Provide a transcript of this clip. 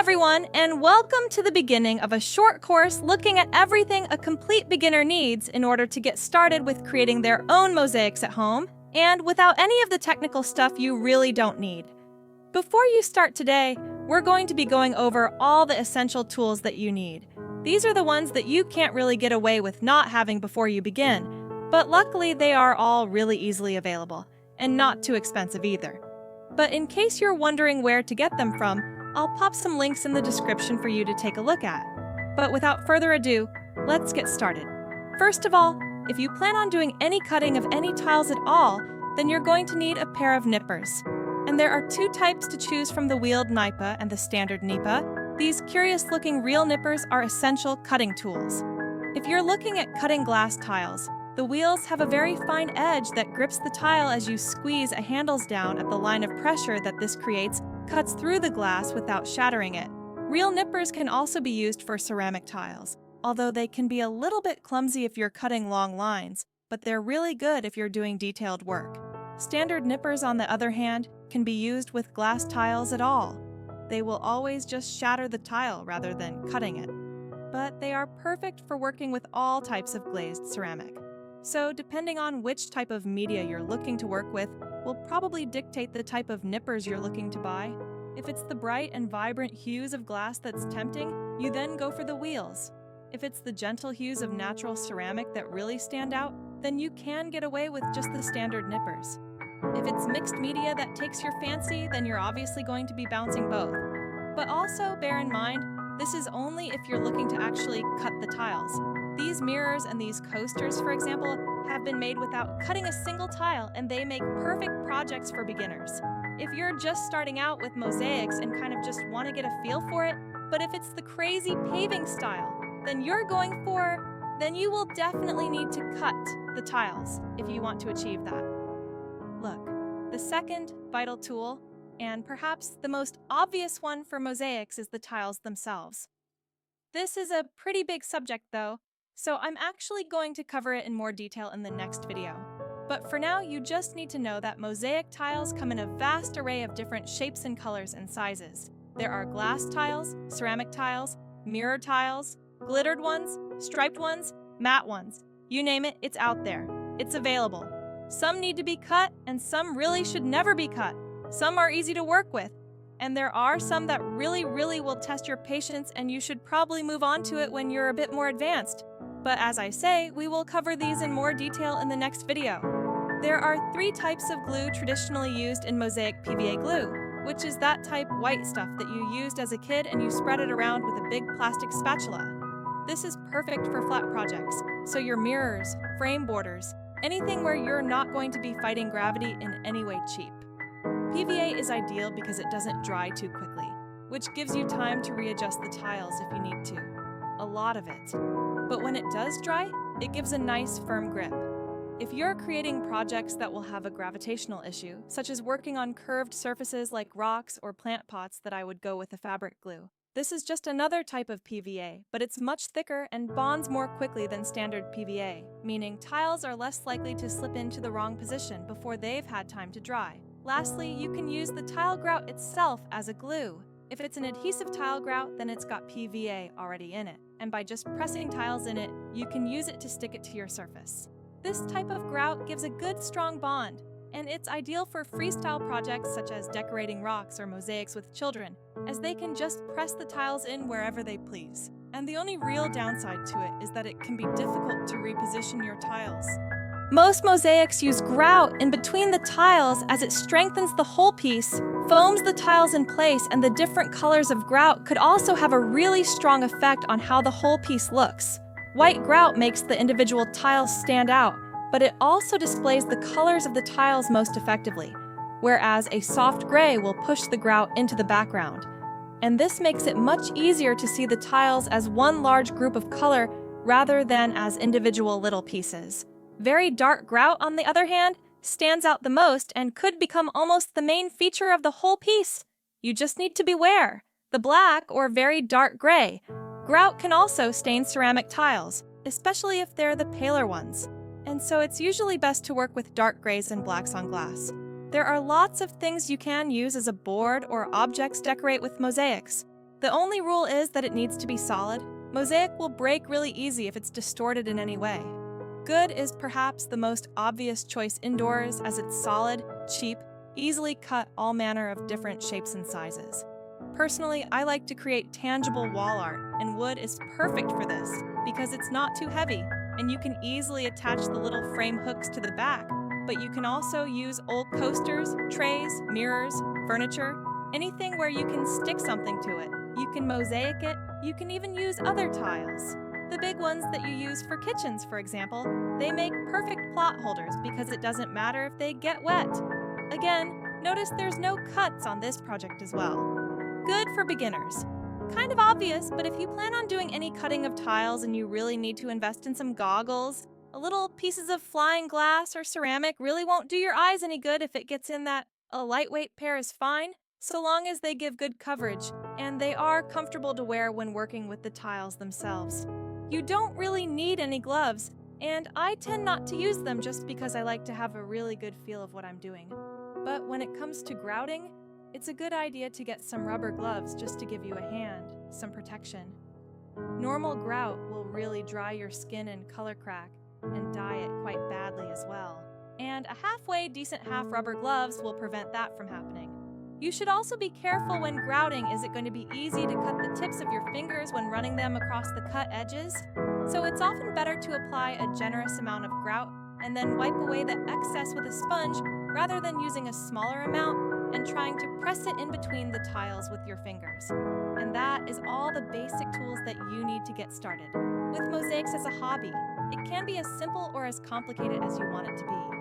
everyone, and welcome to the beginning of a short course looking at everything a complete beginner needs in order to get started with creating their own mosaics at home, and without any of the technical stuff you really don't need. Before you start today, we're going to be going over all the essential tools that you need. These are the ones that you can't really get away with not having before you begin, but luckily they are all really easily available, and not too expensive either. But in case you're wondering where to get them from, I'll pop some links in the description for you to take a look at. But without further ado, let's get started. First of all, if you plan on doing any cutting of any tiles at all, then you're going to need a pair of nippers. And there are two types to choose from: the wheeled nipa and the standard nipa. These curious-looking real nippers are essential cutting tools. If you're looking at cutting glass tiles, the wheels have a very fine edge that grips the tile as you squeeze a handles down at the line of pressure that this creates cuts through the glass without shattering it. Real nippers can also be used for ceramic tiles, although they can be a little bit clumsy if you're cutting long lines, but they're really good if you're doing detailed work. Standard nippers, on the other hand, can be used with glass tiles at all. They will always just shatter the tile rather than cutting it. But they are perfect for working with all types of glazed ceramic. So depending on which type of media you're looking to work with will probably dictate the type of nippers you're looking to buy. If it's the bright and vibrant hues of glass that's tempting, you then go for the wheels. If it's the gentle hues of natural ceramic that really stand out, then you can get away with just the standard nippers. If it's mixed media that takes your fancy, then you're obviously going to be bouncing both. But also bear in mind, this is only if you're looking to actually cut the tiles. These mirrors and these coasters, for example, have been made without cutting a single tile, and they make perfect projects for beginners. If you're just starting out with mosaics and kind of just want to get a feel for it, but if it's the crazy paving style then you will definitely need to cut the tiles if you want to achieve that. Look, the second vital tool, and perhaps the most obvious one for mosaics, is the tiles themselves. This is a pretty big subject though, so I'm actually going to cover it in more detail in the next video. But for now, you just need to know that mosaic tiles come in a vast array of different shapes and colors and sizes. There are glass tiles, ceramic tiles, mirror tiles, glittered ones, striped ones, matte ones. You name it, it's out there. It's available. Some need to be cut, and some really should never be cut. Some are easy to work with, and there are some that really will test your patience, and you should probably move on to it when you're a bit more advanced. But as I say, we will cover these in more detail in the next video. There are three types of glue traditionally used in mosaic PVA glue, which is that type white stuff that you used as a kid and you spread it around with a big plastic spatula. This is perfect for flat projects, so your mirrors, frame borders, anything where you're not going to be fighting gravity in any way cheap. PVA is ideal because it doesn't dry too quickly, which gives you time to readjust the tiles if you need to. A lot of it. But when it does dry, it gives a nice firm grip. If you're creating projects that will have a gravitational issue, such as working on curved surfaces like rocks or plant pots, that I would go with a fabric glue. This is just another type of PVA, but it's much thicker and bonds more quickly than standard PVA, meaning tiles are less likely to slip into the wrong position before they've had time to dry. Lastly, you can use the tile grout itself as a glue. If it's an adhesive tile grout, then it's got PVA already in it, and by just pressing tiles in it, you can use it to stick it to your surface. This type of grout gives a good strong bond, and it's ideal for freestyle projects such as decorating rocks or mosaics with children, as they can just press the tiles in wherever they please. And the only real downside to it is that it can be difficult to reposition your tiles. Most mosaics use grout in between the tiles as it strengthens the whole piece, foams the tiles in place, and the different colors of grout could also have a really strong effect on how the whole piece looks. White grout makes the individual tiles stand out, but it also displays the colors of the tiles most effectively, whereas a soft gray will push the grout into the background. And this makes it much easier to see the tiles as one large group of color rather than as individual little pieces. Very dark grout, on the other hand, stands out the most and could become almost the main feature of the whole piece. You just need to beware. The black or very dark gray grout can also stain ceramic tiles, especially if they're the paler ones. And so it's usually best to work with dark grays and blacks on glass. There are lots of things you can use as a board or objects decorate with mosaics. The only rule is that it needs to be solid. Mosaic will break really easy if it's distorted in any way. Good is perhaps the most obvious choice indoors, as it's solid, cheap, easily cut all manner of different shapes and sizes. Personally, I like to create tangible wall art, and wood is perfect for this because it's not too heavy, and you can easily attach the little frame hooks to the back, but you can also use old coasters, trays, mirrors, furniture, anything where you can stick something to it. You can mosaic it, you can even use other tiles. The big ones that you use for kitchens, for example, they make perfect plot holders because it doesn't matter if they get wet. Again, notice there's no cuts on this project as well. Good for beginners. Kind of obvious, but if you plan on doing any cutting of tiles and you really need to invest in some goggles, a little pieces of flying glass or ceramic really won't do your eyes any good if it gets in that. A lightweight pair is fine, so long as they give good coverage, and they are comfortable to wear when working with the tiles themselves. You don't really need any gloves, and I tend not to use them just because I like to have a really good feel of what I'm doing. But when it comes to grouting, it's a good idea to get some rubber gloves just to give you a hand, some protection. Normal grout will really dry your skin and color crack, and dye it quite badly as well. And a halfway decent half rubber gloves will prevent that from happening. You should also be careful when grouting. Is it going to be easy to cut the tips of your fingers when running them across the cut edges? So it's often better to apply a generous amount of grout and then wipe away the excess with a sponge rather than using a smaller amount and trying to press it in between the tiles with your fingers. And that is all the basic tools that you need to get started. With mosaics as a hobby, it can be as simple or as complicated as you want it to be.